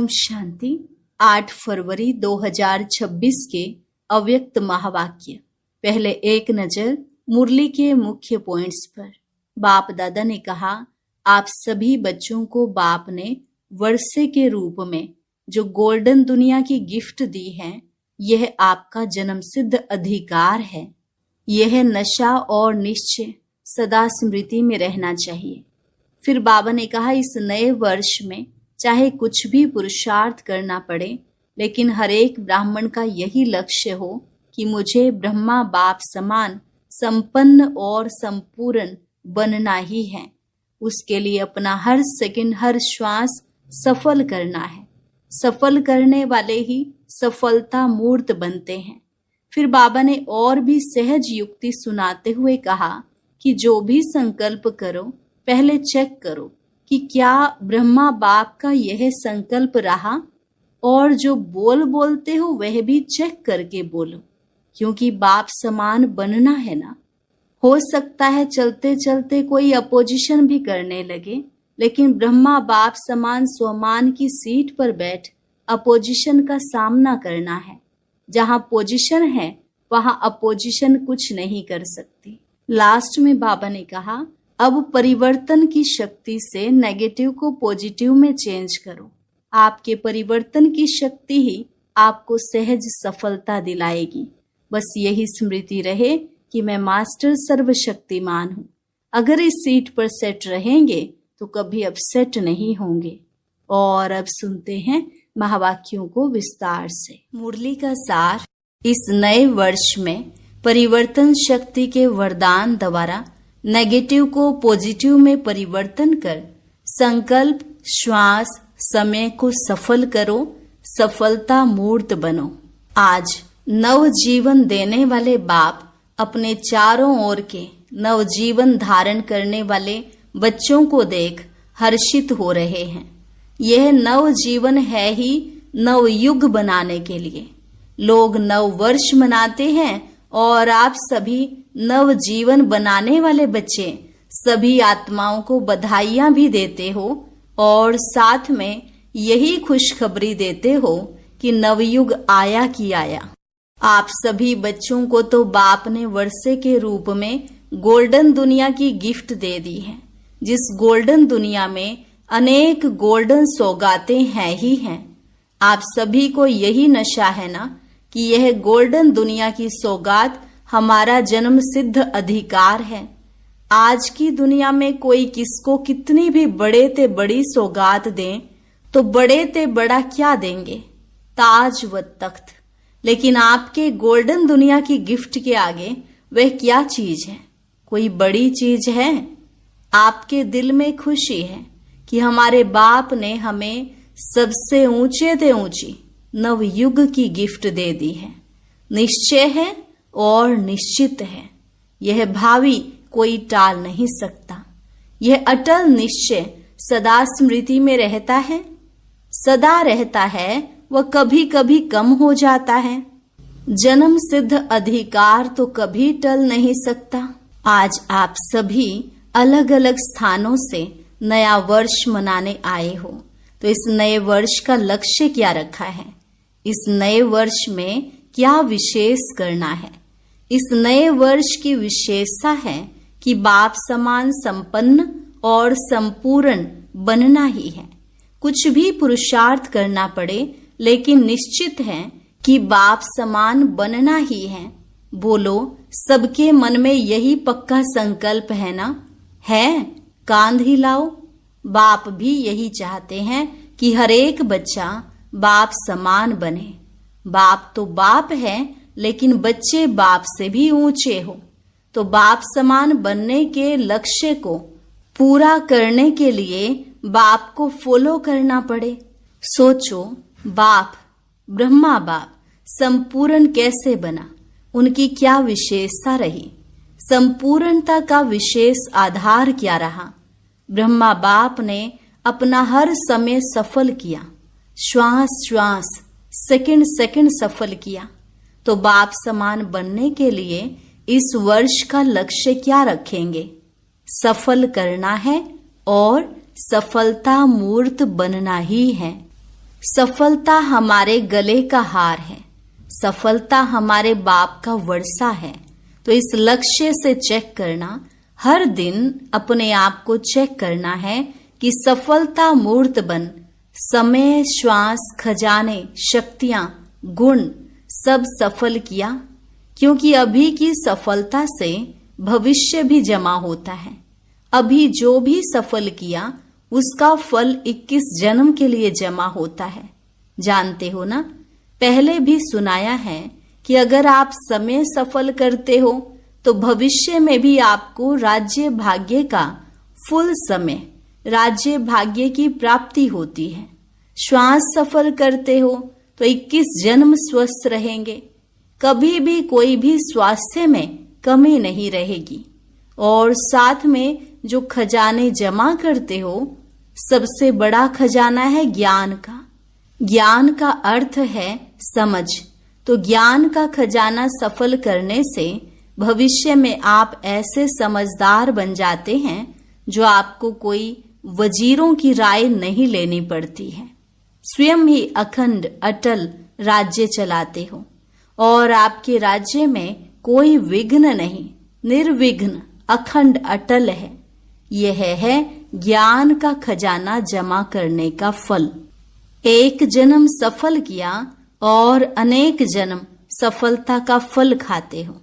ओम शांति। 8 फरवरी 2026 के अव्यक्त महावाक्य। पहले एक नजर मुरली के मुख्य पॉइंट्स पर। बाप दादा ने कहा, आप सभी बच्चों को बाप ने वर्षे के रूप में जो गोल्डन दुनिया की गिफ्ट दी है, यह आपका जन्म सिद्ध अधिकार है। यह नशा और निश्चय सदा स्मृति में रहना चाहिए। फिर बाबा ने कहा, इस नए वर्ष में चाहे कुछ भी पुरुषार्थ करना पड़े, लेकिन हर एक ब्राह्मण का यही लक्ष्य हो कि मुझे ब्रह्मा बाप समान संपन्न और संपूर्ण बनना ही है। उसके लिए अपना हर सेकंड, हर श्वास सफल करना है। सफल करने वाले ही सफलता मूर्त बनते हैं। फिर बाबा ने और भी सहज युक्ति सुनाते हुए कहा कि जो भी संकल्प करो, पहले चेक करो कि क्या ब्रह्मा बाप का यह संकल्प रहा, और जो बोलते हो वह भी चेक करके बोलो, क्योंकि बाप समान बनना है ना। हो सकता है चलते चलते कोई अपोजिशन भी करने लगे, लेकिन ब्रह्मा बाप समान स्वमान की सीट पर बैठ अपोजिशन का सामना करना है। जहां पोजीशन है वहां अपोजिशन कुछ नहीं कर सकती। लास्ट में बाबा ने कहा, अब परिवर्तन की शक्ति से नेगेटिव को पॉजिटिव में चेंज करो। आपके परिवर्तन की शक्ति ही आपको सहज सफलता दिलाएगी। बस यही स्मृति रहे कि मैं मास्टर सर्वशक्तिमान हूँ। अगर इस सीट पर सेट रहेंगे तो कभी अपसेट नहीं होंगे। और अब सुनते हैं महावाक्यों को विस्तार से। मुरली का सार। इस नए वर्ष में परिवर्तन शक्ति के वरदान द्वारा नेगेटिव को पॉजिटिव में परिवर्तन कर संकल्प, श्वास, समय को सफल करो, सफलता मूर्त बनो। आज नव जीवन देने वाले बाप अपने चारों ओर के नव जीवन धारण करने वाले बच्चों को देख हर्षित हो रहे हैं। यह नव जीवन है ही नव युग बनाने के लिए। लोग नव वर्ष मनाते हैं और आप सभी नव जीवन बनाने वाले बच्चे सभी आत्माओं को बधाइयां भी देते हो और साथ में यही खुशखबरी देते हो कि नवयुग आया कि आया। आप सभी बच्चों को तो बाप ने वर्षे के रूप में गोल्डन दुनिया की गिफ्ट दे दी है, जिस गोल्डन दुनिया में अनेक गोल्डन सौगातें हैं ही हैं। आप सभी को यही नशा है ना कि यह गोल्डन दुनिया की सौगात हमारा जन्म सिद्ध अधिकार है। आज की दुनिया में कोई किसको कितनी भी बड़े ते बड़ी सौगात दें तो बड़े ते बड़ा क्या देंगे, ताज व तख्त। लेकिन आपके गोल्डन दुनिया की गिफ्ट के आगे वह क्या चीज है? कोई बड़ी चीज है? आपके दिल में खुशी है कि हमारे बाप ने हमें सबसे ऊंचे ते ऊंची नवयुग की गिफ्ट दे दी है। निश्चय है और निश्चित है। यह भावी कोई टाल नहीं सकता। यह अटल निश्चय सदा स्मृति में रहता है, सदा रहता है, वह कभी कभी कम हो जाता है। जन्म सिद्ध अधिकार तो कभी टल नहीं सकता। आज आप सभी अलग अलग स्थानों से नया वर्ष मनाने आए हो, तो इस नए वर्ष का लक्ष्य क्या रखा है? इस नए वर्ष में क्या विशेष करना है? इस नए वर्ष की विशेषता है कि बाप समान संपन्न और संपूर्ण बनना ही है। कुछ भी पुरुषार्थ करना पड़े, लेकिन निश्चित है कि बाप समान बनना ही है। बोलो, सबके मन में यही पक्का संकल्प है ना? है? कांध हिलाओ। बाप भी यही चाहते हैं कि हर एक बच्चा बाप समान बने। बाप तो बाप है, लेकिन बच्चे बाप से भी ऊंचे हो। तो बाप समान बनने के लक्ष्य को पूरा करने के लिए बाप को फॉलो करना पड़े। सोचो, बाप, ब्रह्मा बाप संपूर्ण कैसे बना? उनकी क्या विशेषता रही? संपूर्णता का विशेष आधार क्या रहा? ब्रह्मा बाप ने अपना हर समय सफल किया, श्वास श्वास, सेकंड सेकंड सफल किया। तो बाप समान बनने के लिए इस वर्ष का लक्ष्य क्या रखेंगे? सफल करना है और सफलता मूर्त बनना ही है। सफलता हमारे गले का हार है, सफलता हमारे बाप का वर्षा है। तो इस लक्ष्य से चेक करना, हर दिन अपने आप को चेक करना है कि सफलता मूर्त बन समय, श्वास, खजाने, शक्तियां, गुण सब सफल किया, क्योंकि अभी की सफलता से भविष्य भी जमा होता है। अभी जो भी सफल किया उसका फल 21 जन्म के लिए जमा होता है। जानते हो ना, पहले भी सुनाया है कि अगर आप समय सफल करते हो तो भविष्य में भी आपको राज्य भाग्य का फुल समय, राज्य भाग्य की प्राप्ति होती है। श्वास सफल करते हो तो 21 जन्म स्वस्थ रहेंगे, कभी भी कोई भी स्वास्थ्य में कमी नहीं रहेगी। और साथ में जो खजाने जमा करते हो, सबसे बड़ा खजाना है ज्ञान का। ज्ञान का अर्थ है समझ। तो ज्ञान का खजाना सफल करने से भविष्य में आप ऐसे समझदार बन जाते हैं जो आपको कोई वजीरों की राय नहीं लेनी पड़ती है। स्वयं ही अखंड अटल राज्य चलाते हो और आपके राज्य में कोई विघ्न नहीं, निर्विघ्न अखंड अटल है। यह है ज्ञान का खजाना जमा करने का फल। एक जन्म सफल किया और अनेक जन्म सफलता का फल खाते हो।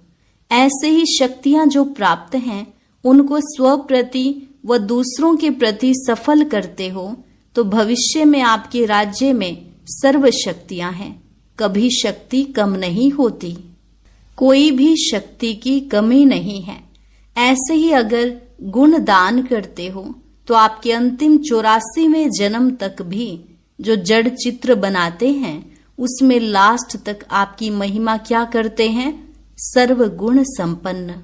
ऐसे ही शक्तियां जो प्राप्त हैं उनको स्व प्रति व दूसरों के प्रति सफल करते हो तो भविष्य में आपके राज्य में सर्व शक्तियां हैं, कभी शक्ति कम नहीं होती, कोई भी शक्ति की कमी नहीं है। ऐसे ही अगर गुण दान करते हो तो आपके अंतिम 84वें जन्म तक भी जो जड़ चित्र बनाते हैं उसमें लास्ट तक आपकी महिमा क्या करते हैं, सर्व गुण संपन्न।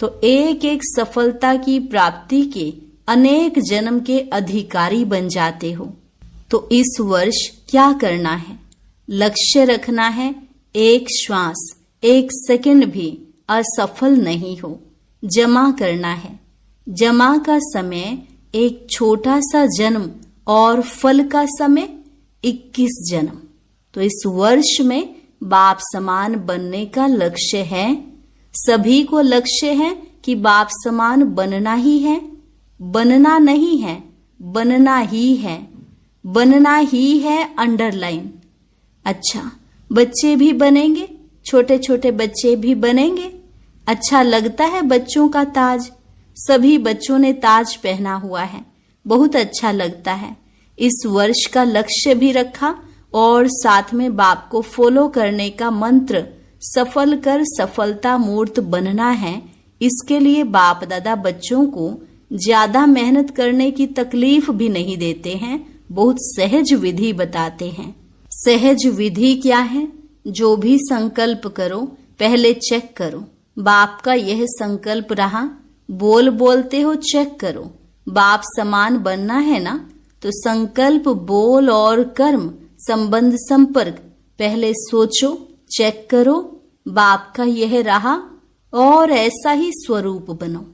तो एक एक सफलता की प्राप्ति के अनेक जन्म के अधिकारी बन जाते हो। तो इस वर्ष क्या करना है, लक्ष्य रखना है, एक श्वास, एक सेकंड भी असफल नहीं हो, जमा करना है। जमा का समय एक छोटा सा जन्म और फल का समय 21 जन्म। तो इस वर्ष में बाप समान बनने का लक्ष्य है। सभी को लक्ष्य है कि बाप समान बनना ही है, बनना नहीं है, बनना ही है, बनना ही है अंडरलाइन। अच्छा, बच्चे भी बनेंगे, छोटे छोटे बच्चे भी बनेंगे। अच्छा लगता है बच्चों का ताज, सभी बच्चों ने ताज पहना हुआ है, बहुत अच्छा लगता है। इस वर्ष का लक्ष्य भी रखा और साथ में बाप को फॉलो करने का मंत्र, सफल कर सफलता मूर्त बनना है। इसके लिए बाप दादा बच्चों को ज्यादा मेहनत करने की तकलीफ भी नहीं देते हैं, बहुत सहज विधि बताते हैं। सहज विधि क्या है? जो भी संकल्प करो पहले चेक करो, बाप का यह संकल्प रहा, बोल बोलते हो चेक करो, बाप समान बनना है ना, तो संकल्प, बोल और कर्म, संबंध, संपर्क पहले सोचो, चेक करो, बाप का यह रहा और ऐसा ही स्वरूप बनो।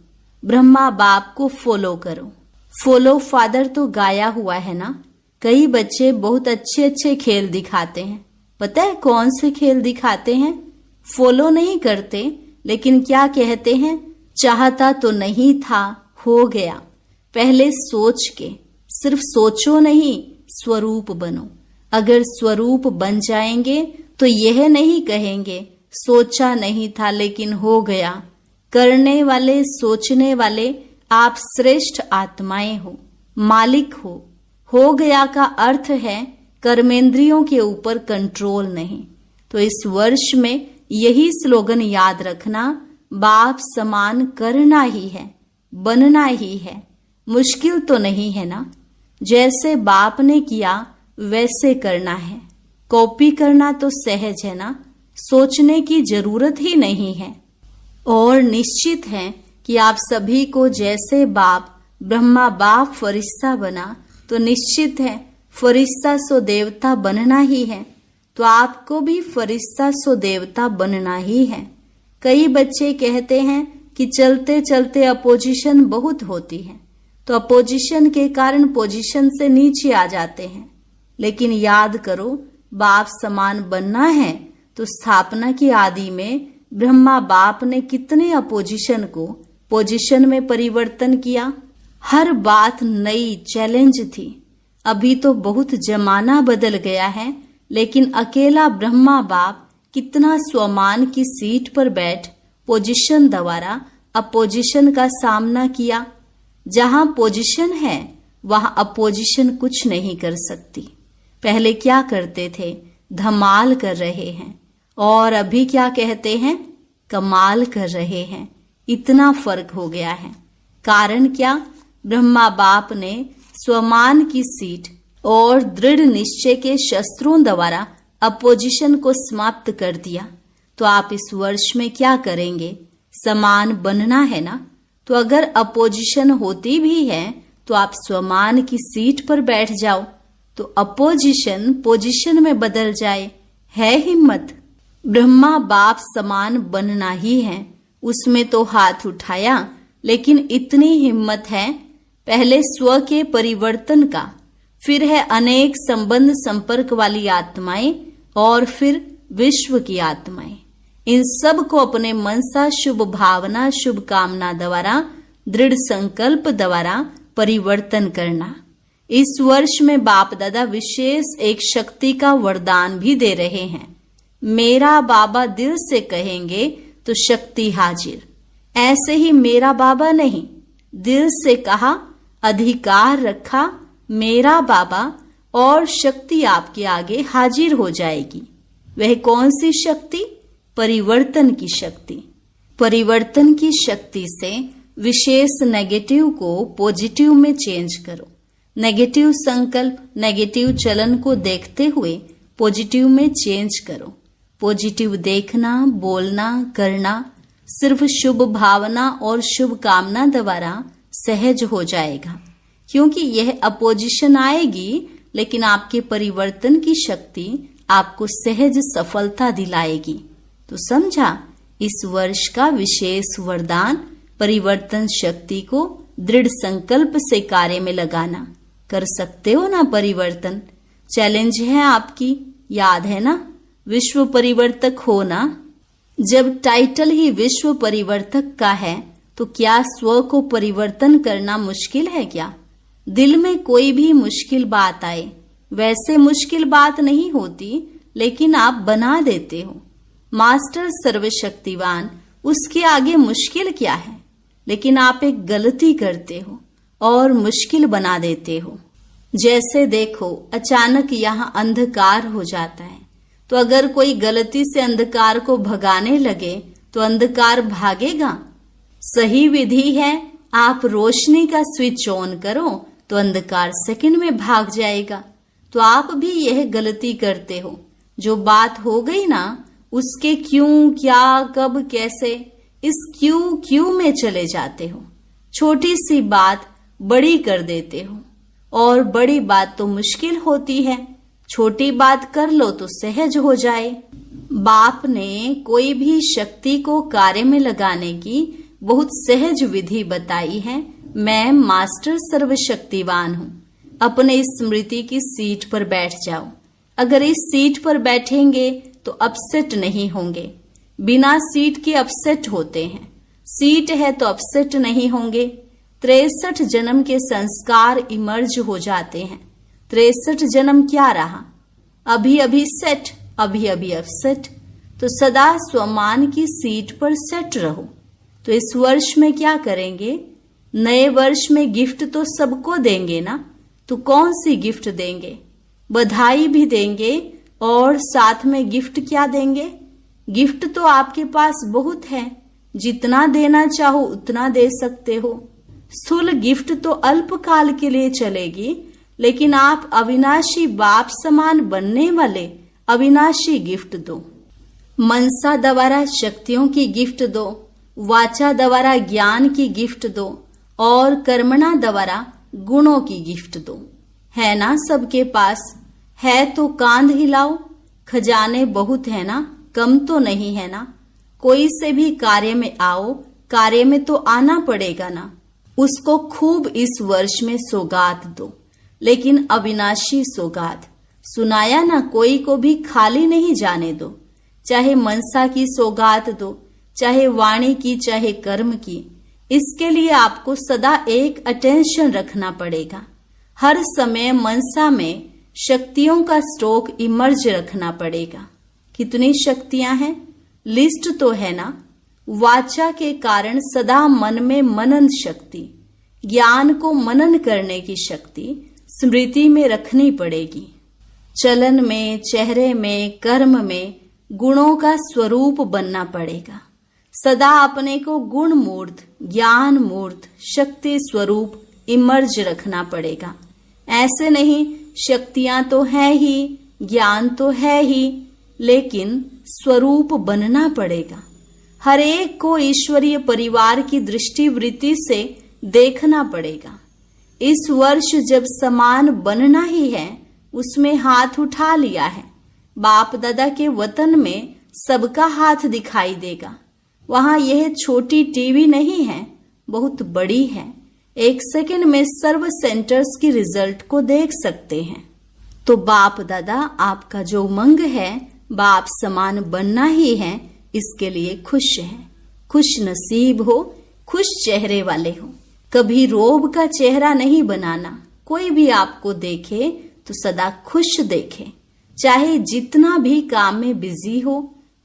ब्रह्मा बाप को फॉलो करो। फॉलो फादर तो गाया हुआ है ना। कई बच्चे बहुत अच्छे अच्छे खेल दिखाते हैं, पता है कौन से खेल दिखाते हैं? फॉलो नहीं करते, लेकिन क्या कहते हैं, चाहता तो नहीं था, हो गया। पहले सोच के, सिर्फ सोचो नहीं, स्वरूप बनो। अगर स्वरूप बन जाएंगे तो यह नहीं कहेंगे सोचा नहीं था लेकिन हो गया। करने वाले, सोचने वाले आप श्रेष्ठ आत्माएं हो, मालिक हो गया का अर्थ है कर्मेंद्रियों के ऊपर कंट्रोल नहीं। तो इस वर्ष में यही स्लोगन याद रखना, बाप समान करना ही है, बनना ही है। मुश्किल तो नहीं है ना, जैसे बाप ने किया वैसे करना है। कॉपी करना तो सहज है ना, सोचने की जरूरत ही नहीं है। और निश्चित है कि आप सभी को जैसे बाप ब्रह्मा बाप फरिश्ता बना, तो निश्चित है फरिश्ता सो देवता बनना ही है। तो आपको भी फरिश्ता सो देवता बनना ही है। कई बच्चे कहते हैं कि चलते चलते अपोजिशन बहुत होती है, तो अपोजिशन के कारण पोजीशन से नीचे आ जाते हैं। लेकिन याद करो, बाप समान बनना है तो स्थापना की आदि में ब्रह्मा बाप ने कितने अपोजिशन को पोजीशन में परिवर्तन किया। हर बात नई चैलेंज थी। अभी तो बहुत जमाना बदल गया है, लेकिन अकेला ब्रह्मा बाप कितना स्वमान की सीट पर बैठ पोजीशन द्वारा अपोजिशन का सामना किया। जहां पोजीशन है वहां अपोजिशन कुछ नहीं कर सकती। पहले क्या करते थे, धमाल कर रहे हैं, और अभी क्या कहते हैं, कमाल कर रहे हैं। इतना फर्क हो गया है। कारण क्या, ब्रह्मा बाप ने स्वमान की सीट और दृढ़ निश्चय के शस्त्रों द्वारा अपोजिशन को समाप्त कर दिया। तो आप इस वर्ष में क्या करेंगे, समान बनना है ना। तो अगर अपोजिशन होती भी है तो आप स्वमान की सीट पर बैठ जाओ, तो अपोजिशन पोजीशन में बदल जाए। है हिम्मत। ब्रह्मा बाप समान बनना ही है, उसमें तो हाथ उठाया, लेकिन इतनी हिम्मत है, पहले स्व के परिवर्तन का, फिर है अनेक संबंध संपर्क वाली आत्माएं, और फिर विश्व की आत्माएं। इन सब को अपने मनसा शुभ भावना शुभ कामना द्वारा दृढ़ संकल्प द्वारा परिवर्तन करना। इस वर्ष में बाप दादा विशेष एक शक्ति का वरदान भी दे रहे हैं। मेरा बाबा दिल से कहेंगे तो शक्ति हाजिर। ऐसे ही मेरा बाबा नहीं, दिल से कहा, अधिकार रखा मेरा बाबा, और शक्ति आपके आगे हाजिर हो जाएगी। वह कौन सी शक्ति, परिवर्तन की शक्ति। परिवर्तन की शक्ति से विशेष नेगेटिव को पॉजिटिव में चेंज करो। नेगेटिव संकल्प नेगेटिव चलन को देखते हुए पॉजिटिव में चेंज करो। पॉजिटिव देखना, बोलना, करना सिर्फ शुभ भावना और शुभ कामना द्वारा सहज हो जाएगा, क्योंकि यह अपोजिशन आएगी, लेकिन आपके परिवर्तन की शक्ति आपको सहज सफलता दिलाएगी। तो समझा, इस वर्ष का विशेष वरदान परिवर्तन शक्ति को दृढ़ संकल्प से कार्य में लगाना। कर सकते हो ना परिवर्तन। चैलेंज है आपकी, याद है ना, विश्व परिवर्तक हो ना। जब टाइटल ही विश्व परिवर्तक का है तो क्या स्व को परिवर्तन करना मुश्किल है क्या? दिल में कोई भी मुश्किल बात आए, वैसे मुश्किल बात नहीं होती, लेकिन आप बना देते हो। मास्टर सर्वशक्तिवान, उसके आगे मुश्किल क्या है, लेकिन आप एक गलती करते हो और मुश्किल बना देते हो। जैसे देखो, अचानक यहाँ अंधकार हो जाता है, तो अगर कोई गलती से अंधकार को भगाने लगे तो अंधकार भागेगा? सही विधि है, आप रोशनी का स्विच ऑन करो तो अंधकार सेकंड में भाग जाएगा। तो आप भी यह गलती करते हो। जो बात हो गई ना, उसके क्यों, क्या, कब, कैसे, इस क्यों में चले जाते हो। छोटी सी बात बड़ी कर देते हो, और बड़ी बात तो मुश्किल होती है, छोटी बात कर लो तो सहज हो जाए। बाप ने कोई भी शक्ति को कार्य में लगाने की बहुत सहज विधि बताई है। मैं मास्टर सर्वशक्तिवान हूँ। अपने स्मृति की सीट पर बैठ जाओ। अगर इस सीट पर बैठेंगे तो अपसेट नहीं होंगे। बिना सीट के अपसेट होते हैं, सीट है तो अपसेट नहीं होंगे। 63 जन्म के संस्कार इमर्ज हो जाते हैं। 63 जन्म क्या रहा, अभी अभी सेट, अभी अभी अपसेट। तो सदा स्वमान की सीट पर सेट रहो। तो इस वर्ष में क्या करेंगे, नए वर्ष में गिफ्ट तो सबको देंगे ना, तो कौन सी गिफ्ट देंगे? बधाई भी देंगे, और साथ में गिफ्ट क्या देंगे? गिफ्ट तो आपके पास बहुत है, जितना देना चाहो उतना दे सकते हो। स्थूल गिफ्ट तो अल्पकाल के लिए चलेगी, लेकिन आप अविनाशी बाप समान बनने वाले अविनाशी गिफ्ट दो। मनसा द्वारा शक्तियों की गिफ्ट दो, वाचा द्वारा ज्ञान की गिफ्ट दो, और कर्मणा द्वारा गुणों की गिफ्ट दो। है ना सबके पास? है तो कांध हिलाओ। खजाने बहुत है ना, कम तो नहीं है ना। कोई से भी कार्य में आओ, कार्य में तो आना पड़ेगा ना। उसको खूब इस वर्ष में सौगात दो, लेकिन अविनाशी सौगात। सुनाया ना कोई को भी खाली नहीं जाने दो। चाहे मनसा की सौगात दो, चाहे वाणी की, चाहे कर्म की, इसके लिए आपको सदा एक अटेंशन रखना पड़ेगा। हर समय मनसा में शक्तियों का स्टॉक इमर्ज रखना पड़ेगा। कितनी शक्तियां हैं? लिस्ट तो है ना। वाचा के कारण सदा मन में मनन शक्ति, ज्ञान को मनन करने की शक्ति स्मृति में रखनी पड़ेगी। चलन में, चेहरे में, कर्म में गुणों का स्वरूप बनना पड़ेगा। सदा अपने को गुण मूर्त, ज्ञान मूर्त, शक्ति स्वरूप इमर्ज रखना पड़ेगा। ऐसे नहीं शक्तियां तो है ही, ज्ञान तो है ही, लेकिन स्वरूप बनना पड़ेगा। हर एक को ईश्वरीय परिवार की दृष्टिवृत्ति से देखना पड़ेगा। इस वर्ष जब समान बनना ही है, उसमें हाथ उठा लिया है। बाप दादा के वतन में सबका हाथ दिखाई देगा। वहां यह छोटी टीवी नहीं है, बहुत बड़ी है। 1 सेकंड में सर्व सेंटर्स की रिजल्ट को देख सकते हैं। तो बाप दादा आपका जो उमंग है, बाप समान बनना ही है, इसके लिए खुश है। खुश नसीब हो, खुश चेहरे वाले हो। कभी रोब का चेहरा नहीं बनाना। कोई भी आपको देखे तो सदा खुश देखे। चाहे जितना भी काम में बिजी हो,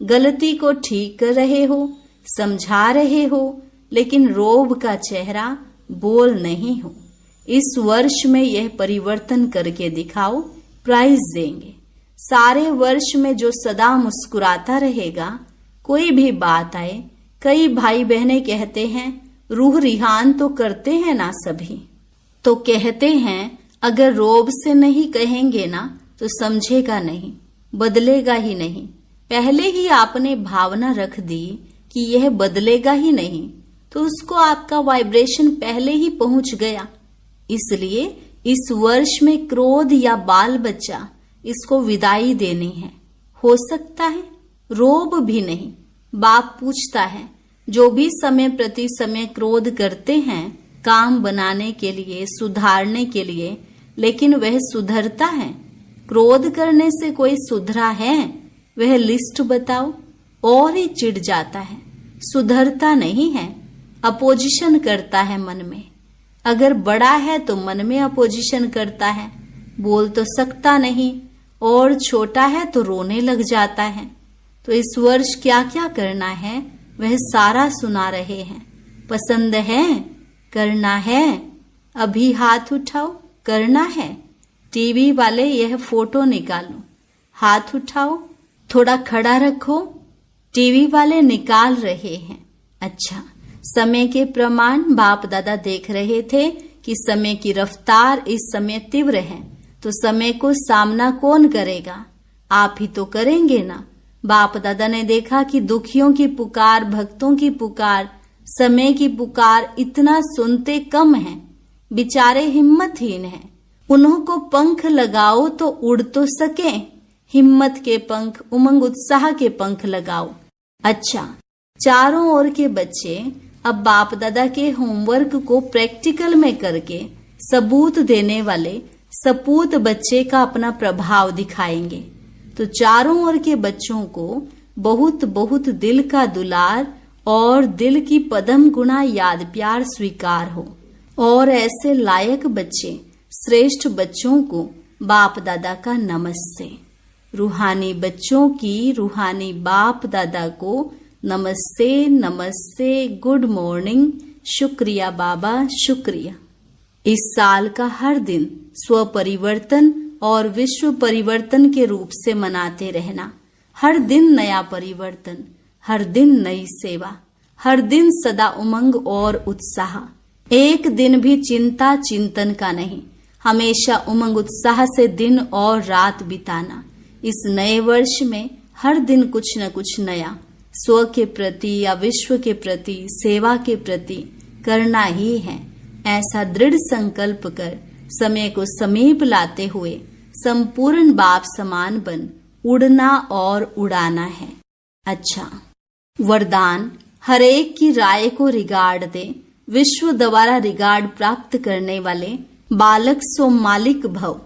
गलती को ठीक कर रहे हो, समझा रहे हो, लेकिन रोब का चेहरा बोल नहीं हो। इस वर्ष में यह परिवर्तन करके दिखाओ, प्राइज देंगे। सारे वर्ष में जो सदा मुस्कुराता रहेगा, कोई भी बात आए। कई भाई बहने कहते हैं रूह रिहान तो करते हैं ना सभी, तो कहते हैं अगर रोब से नहीं कहेंगे ना तो समझेगा नहीं, बदलेगा ही नहीं। पहले ही आपने भावना रख दी कि यह बदलेगा ही नहीं, तो उसको आपका वाइब्रेशन पहले ही पहुंच गया। इसलिए इस वर्ष में क्रोध या बाल बच्चा, इसको विदाई देनी है। हो सकता है रोब भी नहीं। बाप पूछता है, जो भी समय प्रति समय क्रोध करते हैं काम बनाने के लिए, सुधारने के लिए, लेकिन वह सुधरता है? क्रोध करने से कोई सुधरा है? वह लिस्ट बताओ। और ही चिढ़ जाता है, सुधरता नहीं है, अपोजिशन करता है मन में। अगर बड़ा है तो मन में अपोजिशन करता है, बोल तो सकता नहीं, और छोटा है तो रोने लग जाता है। तो इस वर्ष क्या क्या करना है वह सारा सुना रहे हैं। पसंद है? करना है? अभी हाथ उठाओ। करना है? टीवी वाले यह फोटो निकालो, हाथ उठाओ, थोड़ा खड़ा रखो। टीवी वाले निकाल रहे हैं। अच्छा, समय के प्रमाण बाप दादा देख रहे थे कि समय की रफ्तार इस समय तीव्र है, तो समय को सामना कौन करेगा? आप ही तो करेंगे ना। बाप दादा ने देखा कि दुखियों की पुकार, भक्तों की पुकार, समय की पुकार इतना सुनते कम हैं, बेचारे हिम्मतहीन हैं। उन्हों को पंख लगाओ तो उड़ तो सके। हिम्मत के पंख, उमंग उत्साह के पंख लगाओ। अच्छा, चारों ओर के बच्चे अब बाप दादा के होमवर्क को प्रैक्टिकल में करके सबूत देने वाले सपूत बच्चे का अपना प्रभाव दिखाएंगे। तो चारों ओर के बच्चों को बहुत बहुत दिल का दुलार और दिल की पदम गुणा याद प्यार स्वीकार हो। और ऐसे लायक बच्चे, श्रेष्ठ बच्चों को बाप दादा का नमस्ते। रूहानी बच्चों की रूहानी बाप दादा को नमस्ते, नमस्ते, गुड मॉर्निंग, शुक्रिया बाबा, शुक्रिया। इस साल का हर दिन स्व परिवर्तन और विश्व परिवर्तन के रूप से मनाते रहना। हर दिन नया परिवर्तन, हर दिन नई सेवा, हर दिन सदा उमंग और उत्साह। एक दिन भी चिंता चिंतन का नहीं, हमेशा उमंग उत्साह से दिन और रात बिताना। इस नए वर्ष में हर दिन कुछ न कुछ नया स्व के प्रति या विश्व के प्रति, सेवा के प्रति करना ही है। ऐसा दृढ़ संकल्प कर समय को समीप लाते हुए संपूर्ण बाप समान बन उड़ना और उड़ाना है। अच्छा, वरदान, हर एक की राय को रिगार्ड दे। विश्व द्वारा रिगार्ड प्राप्त करने वाले बालक सो मालिक भव।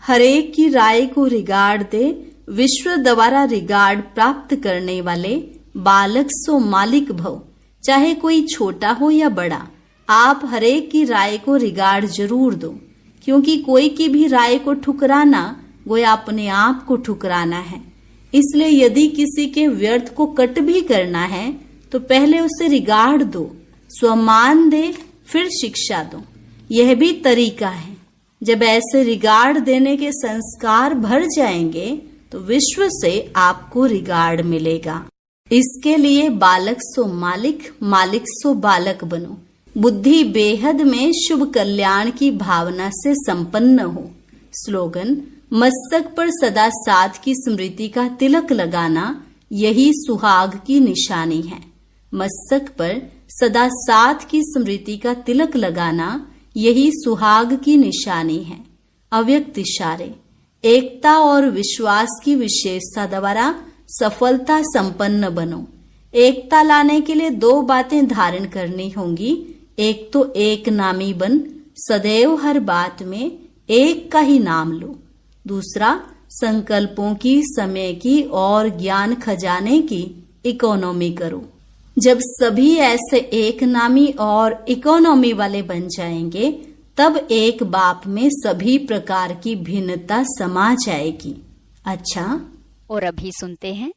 हरेक की राय को रिगार्ड दे, विश्व द्वारा रिगार्ड प्राप्त करने वाले बालक सो मालिक भव। चाहे कोई छोटा हो या बड़ा, आप हरेक की राय को रिगार्ड जरूर दो, क्योंकि कोई की भी राय को ठुकराना गोया अपने आप को ठुकराना है। इसलिए यदि किसी के व्यर्थ को कट भी करना है तो पहले उसे रिगार्ड दो, स्वमान दे, फिर शिक्षा दो। यह भी तरीका है। जब ऐसे रिगार्ड देने के संस्कार भर जाएंगे तो विश्व से आपको रिगार्ड मिलेगा। इसके लिए बालक सो मालिक, मालिक सो बालक बनो। बुद्धि बेहद में शुभ कल्याण की भावना से संपन्न हो। स्लोगन: मस्तक पर सदा साथ की स्मृति का तिलक लगाना यही सुहाग की निशानी है। मस्तक पर सदा साथ की स्मृति का तिलक लगाना यही सुहाग की निशानी है। अव्यक्त इशारे: एकता और विश्वास की विशेषता द्वारा सफलता संपन्न बनो। एकता लाने के लिए दो बातें धारण करनी होंगी। एक तो एक नामी बन, सदैव हर बात में एक का ही नाम लो। दूसरा, संकल्पों की, समय की और ज्ञान खजाने की इकोनॉमी करो। जब सभी ऐसे एक नामी और इकोनॉमी वाले बन जाएंगे, तब एक बाप में सभी प्रकार की भिन्नता समा जाएगी। अच्छा, और अभी सुनते हैं